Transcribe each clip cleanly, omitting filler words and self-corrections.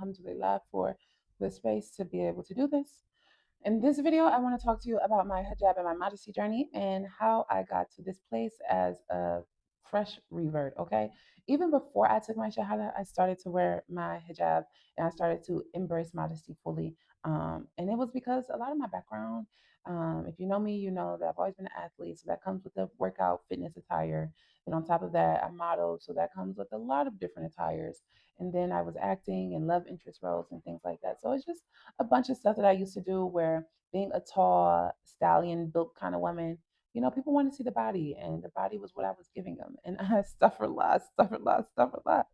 alhamdulillah for the space to be able to do this. In this video, I want to talk to you about my hijab and my modesty journey and how I got to this place as a fresh revert. Okay. Even before I took my shahada, I started to wear my hijab and I started to embrace modesty fully. And it was because a lot of my background, if you know me, you know that I've always been an athlete. So that comes with the workout fitness attire. And on top of that, I modeled. So that comes with a lot of different attires. And then I was acting and love interest roles and things like that. So it's just a bunch of stuff that I used to do where being a tall, stallion built kind of woman, people want to see the body, and the body was what I was giving them. And I suffered a lot, suffered a lot, suffered a lot.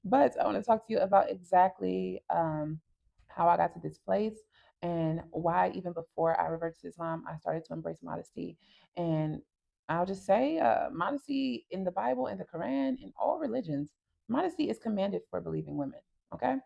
But I want to talk to you about exactly how I got to this place and why, even before I reverted to Islam, I started to embrace modesty. And I'll just say, modesty in the Bible, in the Quran, in all religions, modesty is commanded for believing women. Okay.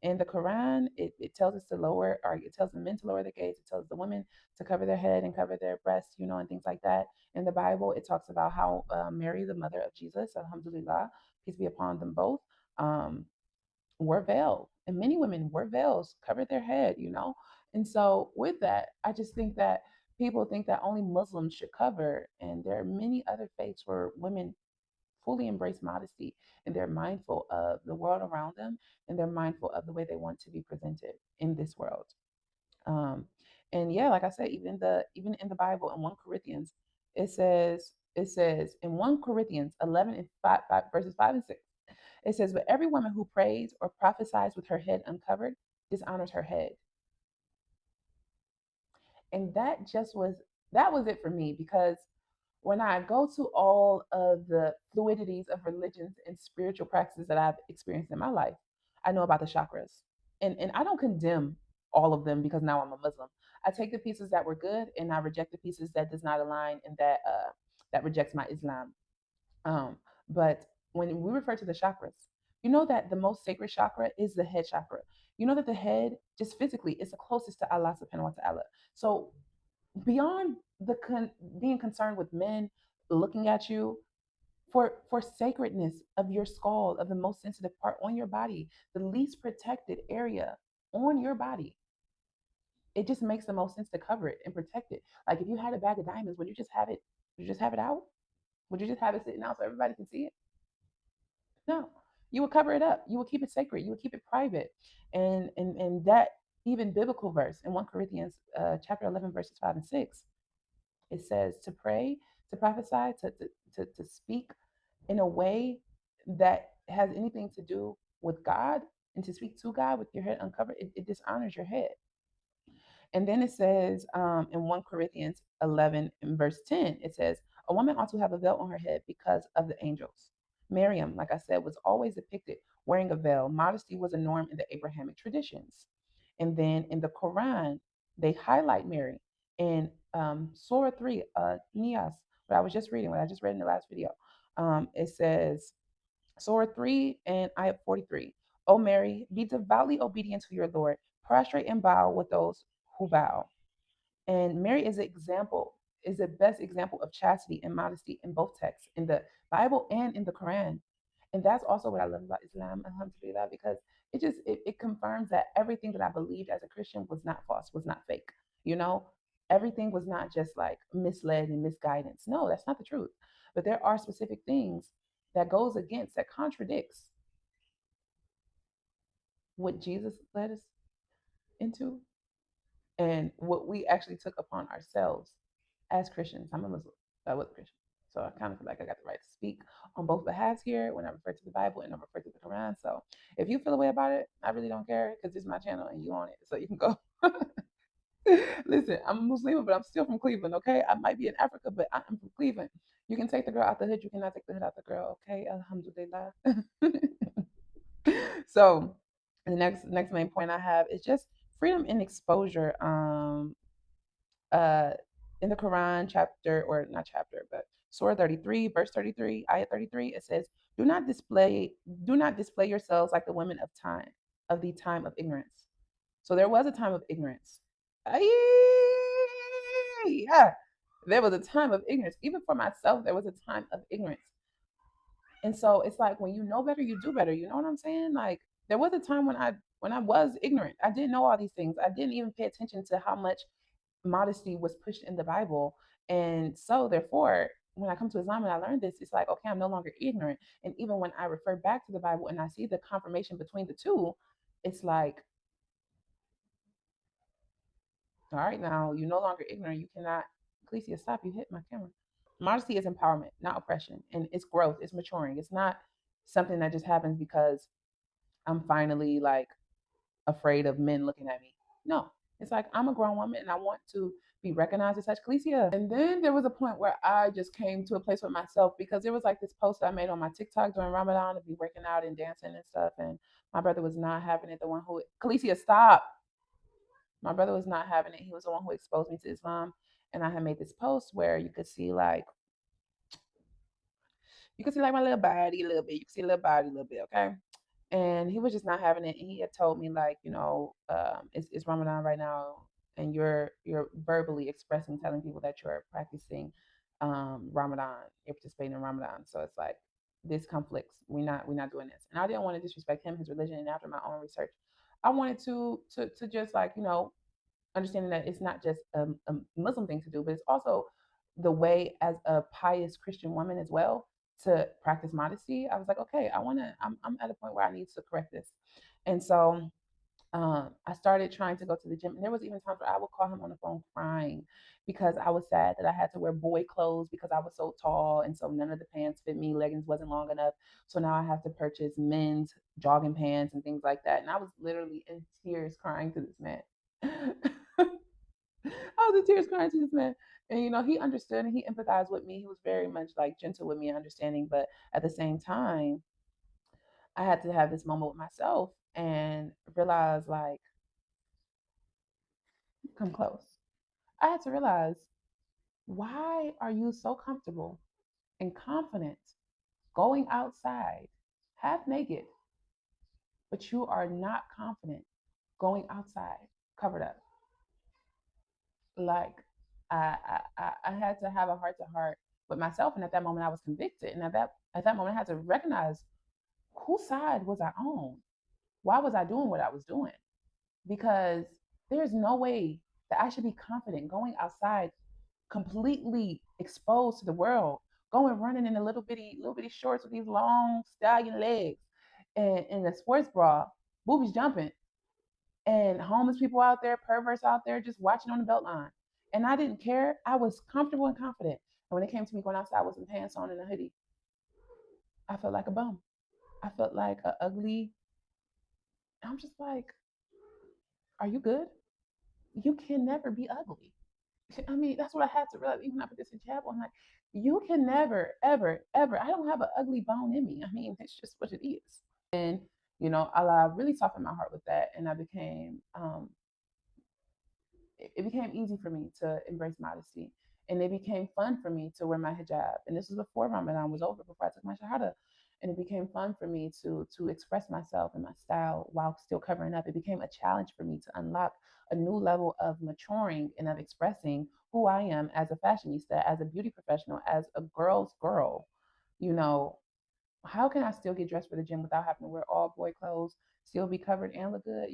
In the Quran, it tells us to lower, or it tells the men to lower their gaze. It tells the women to cover their head and cover their breasts, and things like that. In the Bible, it talks about how Mary, the mother of Jesus, alhamdulillah, peace be upon them both, um, were veiled. And many women were veils, covered their head. And so, with that, I just think that people think that only Muslims should cover. And there are many other faiths where women fully embrace modesty and they're mindful of the world around them and they're mindful of the way they want to be presented in this world. Um, and yeah, like I said, even in the Bible in 1 Corinthians, it says in 1 Corinthians 11 and 5 verses 5 and 6, it says, but every woman who prays or prophesies with her head uncovered dishonors her head. And that was it for me, because when I go to all of the fluidities of religions and spiritual practices that I've experienced in my life, I know about the chakras. And I don't condemn all of them because now I'm a Muslim. I take the pieces that were good and I reject the pieces that does not align and that rejects my Islam. Um, but when we refer to the chakras, you know that the most sacred chakra is the head chakra. You know that the head, just physically, is the closest to Allah subhanahu wa ta'ala. So beyond being concerned with men looking at you, for sacredness of your skull, of the most sensitive part on your body, the least protected area on your body, it just makes the most sense to cover it and protect it. Like if you had a bag of diamonds, would you just have it out? Would you just have it sitting out so everybody can see it? No. You would cover it up. You would keep it sacred. You would keep it private. And that even biblical verse in 1 Corinthians chapter 11 verses 5 and 6, it says to pray, to prophesy, to speak in a way that has anything to do with God, and to speak to God with your head uncovered, it dishonors your head. And then it says in 1 Corinthians 11 in verse 10, it says, a woman ought to have a veil on her head because of the angels. Miriam, like I said, was always depicted wearing a veil. Modesty was a norm in the Abrahamic traditions. And then in the Quran, they highlight Mary in Surah 3, Niyas, what I was just reading, what I just read in the last video. It says, Surah 3 and Ayat 43. O Mary, be devoutly obedient to your Lord. Prostrate and bow with those who bow. And Mary is the best example of chastity and modesty in both texts, in the Bible and in the Quran. And that's also what I love about Islam, alhamdulillah, because it confirms that everything that I believed as a Christian was not false, was not fake. You know, everything was not just like misled and misguidance. No, that's not the truth. But there are specific things that goes against, that contradicts what Jesus led us into and what we actually took upon ourselves as Christians. I'm a Muslim. I was a Christian. So I kind of feel like I got the right to speak on both behalves here when I refer to the Bible and I refer to the Quran. So if you feel a way about it, I really don't care, because this is my channel and you own it. So you can go. Listen, I'm a Muslim, but I'm still from Cleveland, okay? I might be in Africa, but I'm from Cleveland. You can take the girl out the hood. You cannot take the hood out the girl, okay? Alhamdulillah. So the next main point I have is just freedom and exposure. Uh in the Quran, chapter, or not chapter, but Surah 33, verse 33, ayat 33, it says, Do not display yourselves like the women of the time of ignorance. So there was a time of ignorance. Yeah. There was a time of ignorance. Even for myself, there was a time of ignorance. And so it's like when you know better, you do better. You know what I'm saying? Like there was a time when I when I was ignorant. I didn't know all these things. I didn't even pay attention to how much modesty was pushed in the Bible. And so, therefore, when I come to Islam and I learned this, it's like, okay, I'm no longer ignorant. And even when I refer back to the Bible and I see the confirmation between the two, it's like, all right, now you're no longer ignorant. You cannot, Ecclesia, stop. You hit my camera. Modesty is empowerment, not oppression. And it's growth, it's maturing. It's not something that just happens because I'm finally like afraid of men looking at me. No, it's like I'm a grown woman and I want to be recognized as such. Ecclesia. And then there was a point where I just came to a place with myself because there was like this post I made on my TikTok during Ramadan to be working out and dancing and stuff. And my brother was not having it. The one who, Ecclesia, stop. My brother was not having it. He was the one who exposed me to Islam. And I had made this post where you could see like my little body a little bit. You could see a little body a little bit, okay? And he was just not having it. And he had told me like, it's Ramadan right now, and you're verbally expressing, telling people that you're practicing Ramadan, you're participating in Ramadan. So it's like this conflicts. We're not doing this. And I didn't want to disrespect him, his religion, and after my own research, I wanted to just like understanding that it's not just a Muslim thing to do, but it's also the way as a pious Christian woman as well to practice modesty. I was like, okay, I'm at a point where I need to correct this. And so I started trying to go to the gym. And there was even times where I would call him on the phone crying because I was sad that I had to wear boy clothes because I was so tall. And so none of the pants fit me. Leggings wasn't long enough. So now I have to purchase men's jogging pants and things like that. And I was literally in tears crying to this man. I was in tears crying to this man. And he understood and he empathized with me. He was very much like gentle with me and understanding. But at the same time, I had to have this moment with myself and realize like, come close. I had to realize, why are you so comfortable and confident going outside half naked, but you are not confident going outside covered up? Like I had to have a heart to heart with myself, and at that moment I was convicted, and at that moment I had to recognize, whose side was I on? Why was I doing what I was doing? Because there's no way that I should be confident going outside completely exposed to the world, going running in a little bitty shorts with these long stallion legs and in a sports bra, boobies jumping, and homeless people out there, perverts out there just watching on the belt line. And I didn't care. I was comfortable and confident. And when it came to me going outside with some pants on and a hoodie, I felt like a bum. I felt like a ugly. I'm just like, are you good? You can never be ugly. I mean, that's what I had to realize. Even after this hijab, I'm like, you can never, ever, ever. I don't have an ugly bone in me. I mean, it's just what it is. And Allah really softened my heart with that, and I became it became easy for me to embrace modesty. And it became fun for me to wear my hijab. And this was before Ramadan was over, before I took my shahada. And it became fun for me to express myself and my style while still covering up. It became a challenge for me to unlock a new level of maturing and of expressing who I am as a fashionista, as a beauty professional, as a girl's girl. You know, how can I still get dressed for the gym without having to wear all boy clothes, still be covered and look good?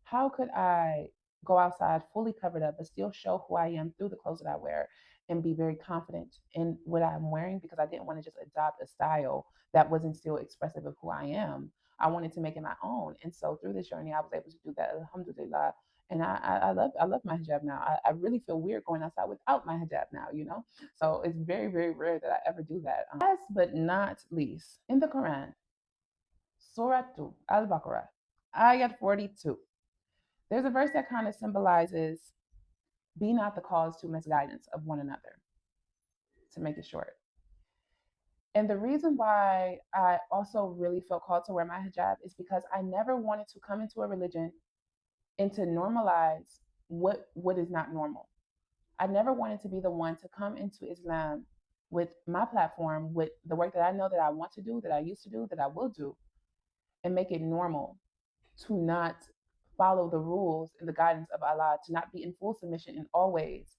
How could I go outside fully covered up, but still show who I am through the clothes that I wear and be very confident in what I'm wearing because I didn't want to just adopt a style that wasn't still expressive of who I am. I wanted to make it my own. And so through this journey, I was able to do that, alhamdulillah. And I love my hijab now. I really feel weird going outside without my hijab now. So it's very, very rare that I ever do that. Last but not least, in the Quran, Surah 2, Al Baqarah, Ayat 42, there's a verse that kind of symbolizes, be not the cause to misguidance of one another, to make it short. And the reason why I also really felt called to wear my hijab is because I never wanted to come into a religion and to normalize what is not normal. I never wanted to be the one to come into Islam with my platform, with the work that I know that I want to do, that I used to do, that I will do, and make it normal to not follow the rules and the guidance of Allah, to not be in full submission in all ways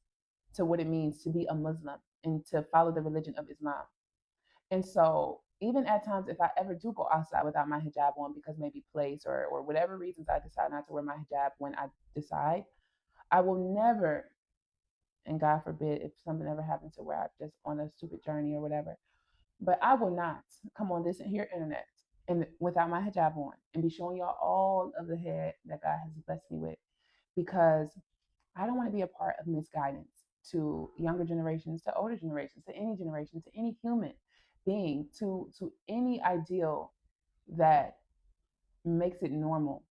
to what it means to be a Muslim and to follow the religion of Islam. And so even at times if I ever do go outside without my hijab on because maybe place or whatever reasons I decide not to wear my hijab when I decide, I will never, and God forbid if something ever happens to where I'm just on a stupid journey or whatever, but I will not come on this here internet and without my hijab on and be showing y'all all of the head that God has blessed me with, because I don't want to be a part of misguidance to younger generations, to older generations, to any generation, to any human being, to any ideal that makes it normal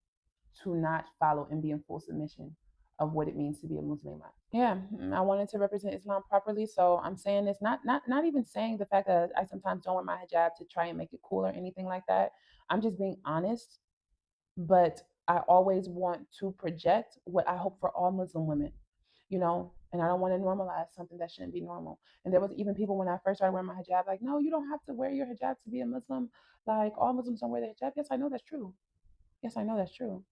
to not follow and be in full submission of what it means to be a Muslim. Yeah, I wanted to represent Islam properly, so I'm saying this, not even saying the fact that I sometimes don't wear my hijab to try and make it cool or anything like that. I'm just being honest, but I always want to project what I hope for all Muslim women, and I don't want to normalize something that shouldn't be normal. And there was even people when I first started wearing my hijab, like, no, you don't have to wear your hijab to be a Muslim. Like all Muslims don't wear their hijab. Yes, I know that's true. Yes, I know that's true.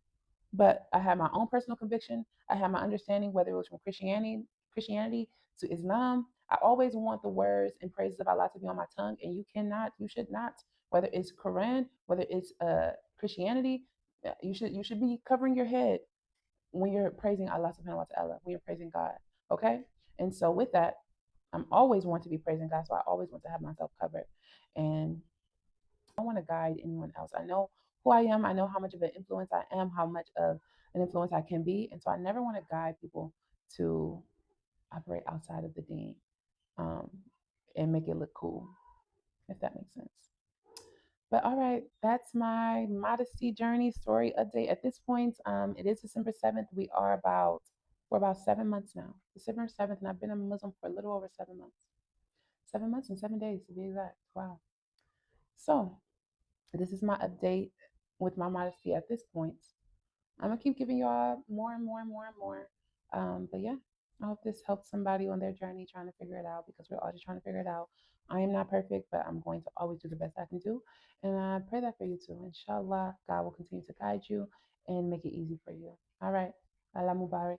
But I had my own personal conviction. I had my understanding, whether it was from Christianity to Islam. I always want the words and praises of Allah to be on my tongue, and you should not, whether it's Quran, whether it's Christianity, you should be covering your head when you're praising Allah subhanahu wa ta'ala, when you're praising God. Okay? And so with that, I'm always want to be praising God. So I always want to have myself covered. And I don't want to guide anyone else. I know who I am. I know how much of an influence I am, how much of an influence I can be. And so I never want to guide people to operate outside of the deen, um, and make it look cool, if that makes sense. But all right, that's my modesty journey story update. At this point, it is December 7th. We're about 7 months now. December 7th, and I've been a Muslim for a little over 7 months. 7 months and 7 days to be exact. Wow. So this is my update with my modesty at this point. I'm gonna keep giving y'all more and more and more and more. But yeah, I hope this helps somebody on their journey trying to figure it out, because we're all just trying to figure it out. I am not perfect, but I'm going to always do the best I can do. And I pray that for you too. Inshallah, God will continue to guide you and make it easy for you. All right. Allah Mubarak.